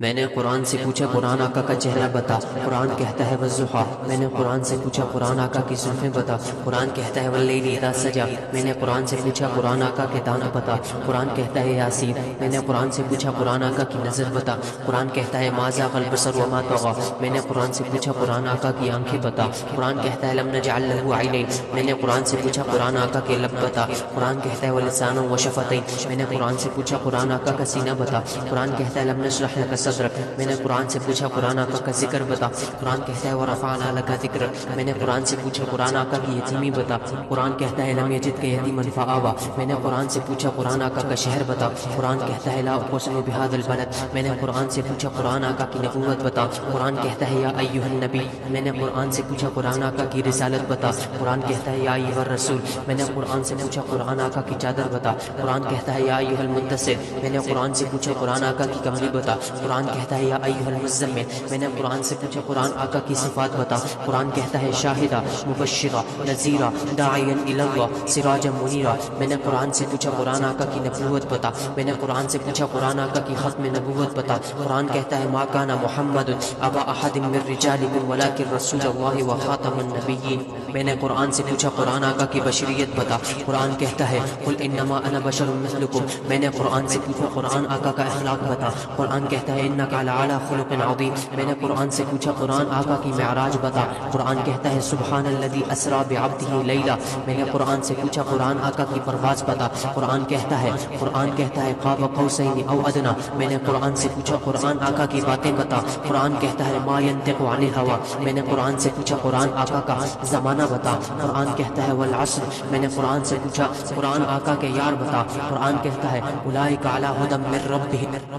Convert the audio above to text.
میں نے قرآن سے پوچھا قرآن آقا کا چہرہ بتا، قرآن کہتا ہے والضحیٰ۔ میں نے قرآن سے پوچھا قرآن آقا کی زلفیں بتا، قرآن کہتا ہے واللیل اذا سجا۔ میں نے قرآن سے پوچھا قرآن آقا کے دانت بتا، قرآن کہتا ہے یاسین۔ میں نے قرآن سے پوچھا قرآن آقا کی نظر بتا، قرآن کہتا ہے ما زاغ البصر وما طغى۔ میں نے قرآن سے پوچھا قرآن آقا کی آنکھیں بتا، قرآن کہتا ہے لم نجعل له عینین۔ میں نے قرآن سے پوچھا قرآن آقا کے لب بتا، قرآن کہتا ہے ولسانا وشفتین۔ میں نے قرآن سے پوچھا قرآن آقا کا سینہ بتا، قرآن کہتا ہے لم نشرح لك صدرک۔ میں نے قرآن سے پوچھا قرآن آقا کا ذکر بتا، قرآن کہتا ہے ورفعنا لك ذکرک۔ میں نے قرآن سے پوچھا قرآن آقا کی یتیمی بتا، قرآن کہتا ہے لم یجدک یتیما فآویٰ۔ میں نے قرآن سے پوچھا قرآن آقا کا شہر بتا، قرآن کہتا ہے لا اقسم بهذا البلد۔ میں نے قرآن سے پوچھا قرآن آقا کی نبوت بتا، قرآن کہتا ہے یا ایھا النبی۔ میں نے قرآن سے پوچھا قرآن آقا کی رسالت بتا، قرآن کہتا ہے یا ایھا الرسول۔ میں نے قرآن سے پوچھا قرآن آقا کی چادر بتا، قرآن کہتا ہے یا ایھا المدثر۔ میں نے قرآن سے پوچھا قرآن آقا کی کمری بتا، قرآن کہتا ہے یا ایھا المزمل۔ میں نے قرآن سے پوچھا قرآن آقا کی صفات بتا، قرآن کہتا ہے شاہدہ مبشرہ نذیرہ داعیا الی اللہ سراجا منیرہ۔ میں نے قرآن سے پوچھا قرآن آقا کی نبوت بتا، میں نے قرآن سے پوچھا قرآن آقا کی ختم نبوت بتا، قرآن کہتا ہے ما کان محمد ابا احد من رجالکم ولکن رسول اللہ وخاتم النبیین۔ میں نے قرآن سے پوچھا قرآن آقا کی بشریت بتا، قرآن کہتا ہے قل انما انا بشر مثلکم۔ میں نے قرآن سے پوچھا قرآن آقا کا اخلاق بتا، قرآن کہتا ہے انک لعلی خلق عظیم۔ میں نے قرآن سے پوچھا قرآن آقا کی معراج بتا، قرآن کہتا ہے سبحان الذی اسری بعبدہ لیلا۔ میں نے قرآن سے پوچھا قرآن آقا کی پرواز بتا، قرآن کہتا ہے قاب قوسین او ادنی۔ میں نے قرآن سے پوچھا قرآن آقا کی باتیں بتا، قرآن کہتا ہے ما ینطق عن الہوی۔ میں نے قرآن سے پوچھا قرآن آقا کا زمانہ بتا، قرآن کہتا ہے والعصر۔ میں نے قرآن سے پوچھا قرآن آقا کے یار بتا، قرآن کہتا ہے اولئک علی ھدی من ربہم۔